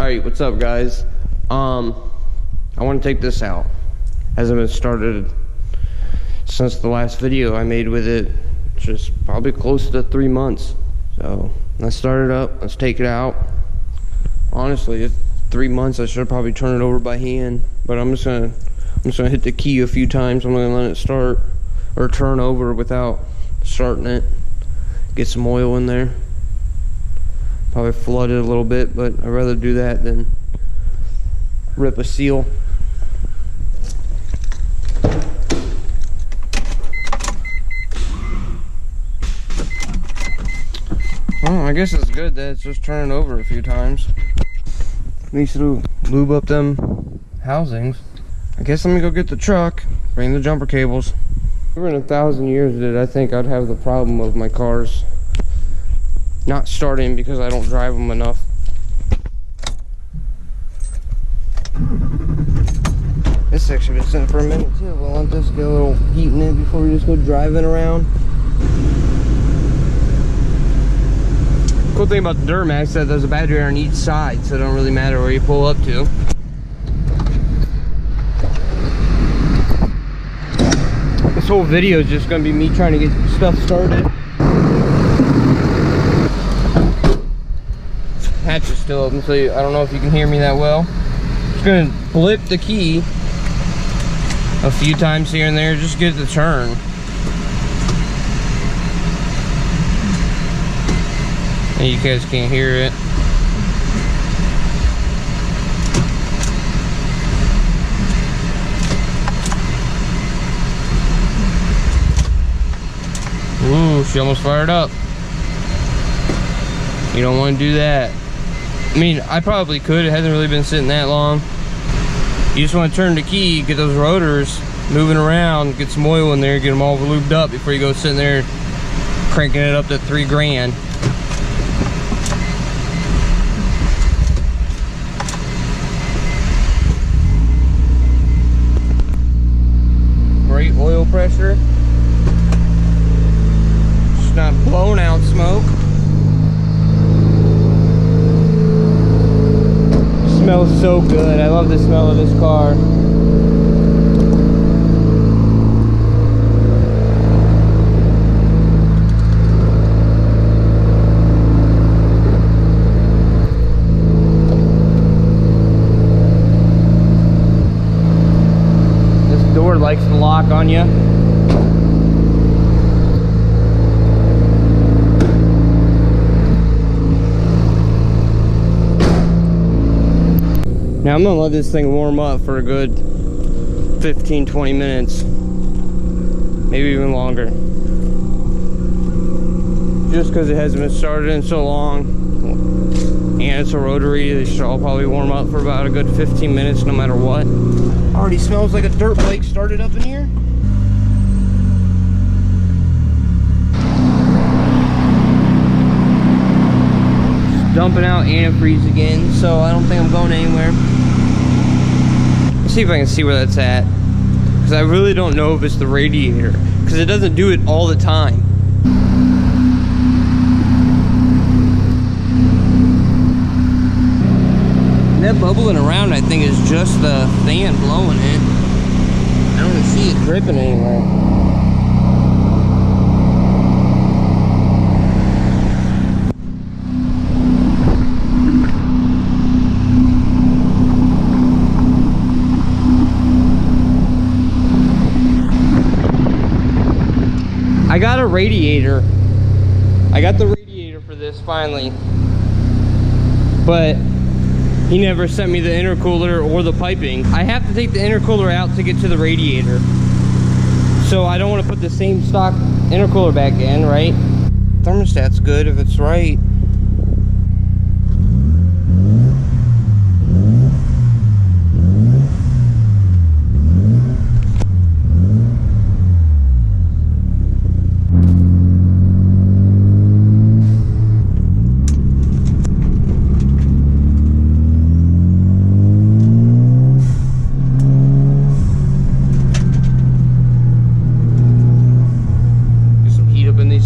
Alright, what's up guys? I want to take this out. Hasn't been started since the last video I made with it, which is probably close to 3 months. So let's start it up, let's take it out. Honestly, it's 3 months. I should probably turn it over by hand, but I'm just gonna hit the key a few times. I'm gonna let it start or turn over without starting it. Get some oil in there. Probably flood it a little bit, but I'd rather do that than rip a seal. Well, I guess it's good that it's just turning over a few times. Needs to lube up them housings. I guess let me go get the truck, bring the jumper cables. Never in 1,000 years did I think I'd have the problem of my cars not starting because I don't drive them enough. This section been sitting for a minute too. We'll let this get a little heat in it before we just go driving around. Cool thing about the Duramax is that there's a battery on each side, so it don't really matter where you pull up to. This whole video is just going to be me trying to get stuff started. Hatch is still open, so I don't know if you can hear me that well. Just going to blip the key a few times here and there, just get it to turn. And you guys can't hear it. Ooh, she almost fired up. You don't want to do that. I mean, I probably could. It hasn't really been sitting that long. You just want to turn the key, get those rotors moving around, get some oil in there, get them all lubed up before you go sitting there cranking it up to 3 grand. Great oil pressure. Just not blown out smoke. Smells so good. I love the smell of this car. This door likes to lock on you. Now I'm gonna let this thing warm up for a good 15-20 minutes, maybe even longer, just because it hasn't been started in so long and it's a rotary. They should all probably warm up for about a good 15 minutes no matter what. Already smells like a dirt bike started up in here. Just dumping out antifreeze again, so I don't think I'm going anywhere. See if I can see where that's at, because I really don't know if it's the radiator, because it doesn't do it all the time. And that bubbling around, I think, is just the fan blowing it. I don't even see it dripping anywhere. I got a radiator. I got the radiator for this finally, but he never sent me the intercooler or the piping. I have to take the intercooler out to get to the radiator, so I don't want to put the same stock intercooler back in, right? Thermostat's good if it's right.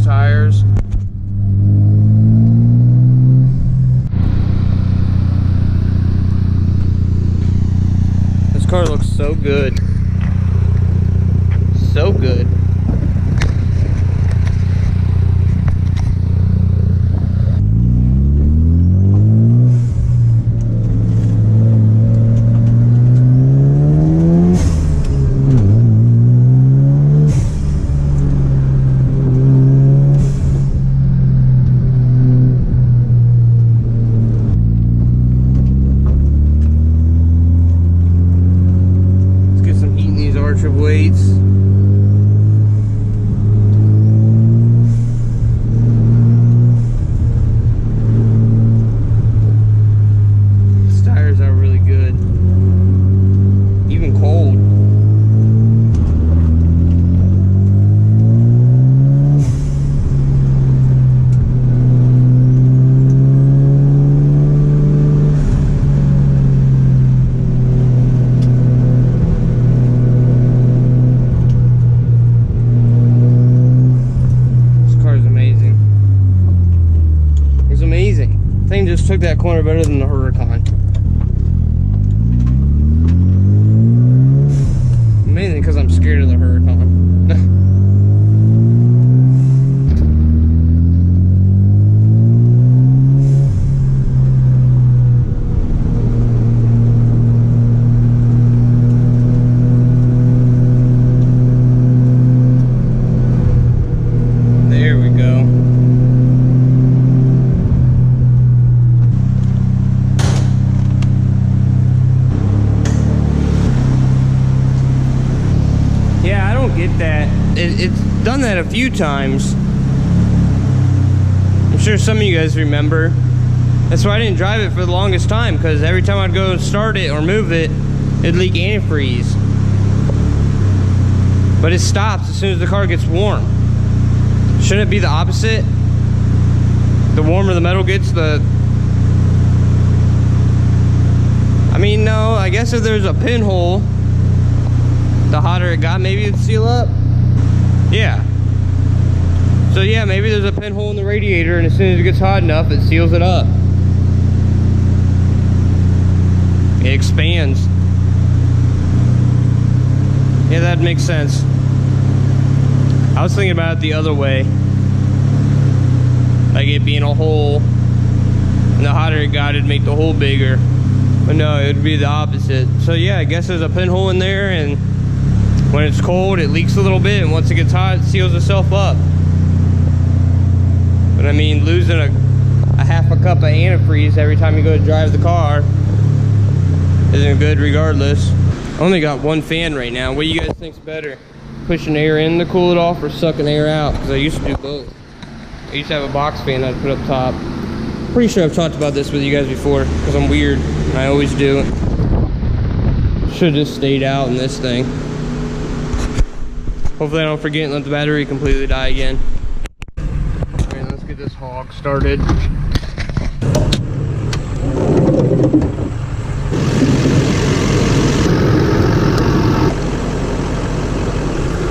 tires. so good. So good. Of weights. These tires are really good, even cold. Just took that corner better than the Huracan. Mainly because I'm scared of the Huracan. There we go. Get that. It's done that a few times. I'm sure some of you guys remember. That's why I didn't drive it for the longest time, because every time I'd go start it or move it, it'd leak antifreeze. But it stops as soon as the car gets warm. Shouldn't it be the opposite? The warmer the metal gets, I mean, no, I guess if there's a pinhole, the hotter it got, maybe it'd seal up. Yeah. So yeah, maybe there's a pinhole in the radiator, and as soon as it gets hot enough, it seals it up. It expands. Yeah, that makes sense. I was thinking about it the other way. Like it being a hole, and the hotter it got, it'd make the hole bigger. But no, it would be the opposite. So yeah, I guess there's a pinhole in there, and when it's cold, it leaks a little bit, and once it gets hot, it seals itself up. But I mean, losing a half a cup of antifreeze every time you go to drive the car isn't good regardless. I only got one fan right now. What do you guys think's better? Pushing air in to cool it off, or sucking air out? Because I used to do both. I used to have a box fan I'd put up top. Pretty sure I've talked about this with you guys before, because I'm weird, and I always do. Should've just stayed out in this thing. Hopefully I don't forget and let the battery completely die again. Okay, let's get this hog started.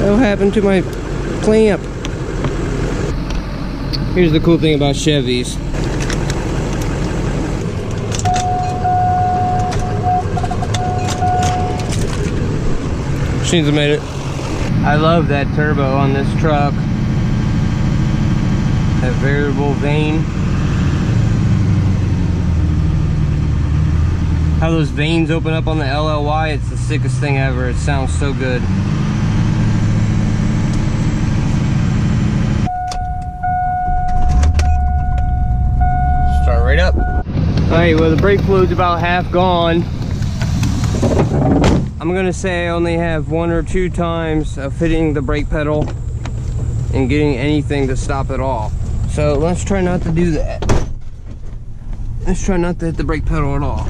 What happened to my clamp? Here's the cool thing about Chevys. Machines have made it. I love that turbo on this truck. That variable vane. How those vanes open up on the LLY, it's the sickest thing ever. It sounds so good. Start right up. Alright, well the brake fluid's about half gone. I'm gonna say I only have 1 or 2 times of hitting the brake pedal and getting anything to stop it all. So let's try not to do that. Let's try not to hit the brake pedal at all.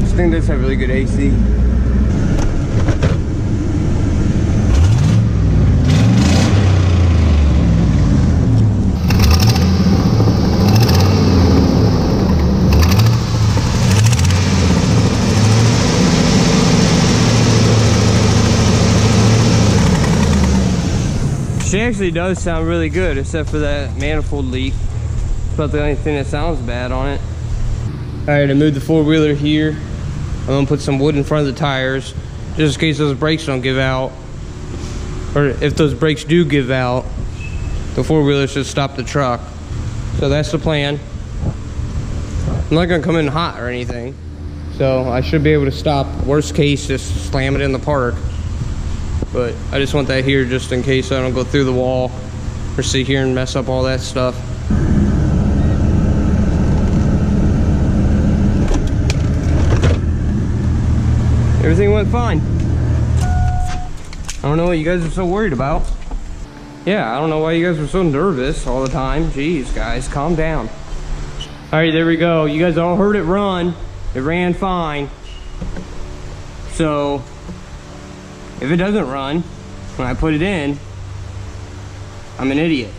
This thing does have really good AC. She actually does sound really good, except for that manifold leak. It's about the only thing that sounds bad on it. Alright, I moved the four-wheeler here. I'm gonna put some wood in front of the tires, just in case those brakes don't give out. Or if those brakes do give out, the four-wheeler should stop the truck. So that's the plan. I'm not gonna come in hot or anything. So I should be able to stop. Worst case, just slam it in the park. But I just want that here just in case I don't go through the wall or sit here and mess up all that stuff. Everything went fine. I don't know what you guys are so worried about. Yeah, I don't know why you guys are so nervous all the time. Jeez, guys, calm down. All right, there we go. You guys all heard it run. It ran fine. So if it doesn't run when I put it in, I'm an idiot.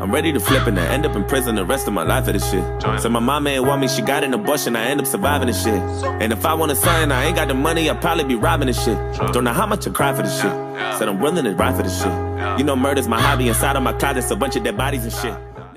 I'm ready to flip and end up in prison the rest of my life for this shit. So my mama ain't want me, she got an abortion, I end up surviving this shit. And if I want a son, I ain't got the money, I'll probably be robbing this shit. Don't know how much I cry for this shit. Said I'm willing to ride for this shit. You know murder's my hobby, inside of my closet's a bunch of dead bodies and shit.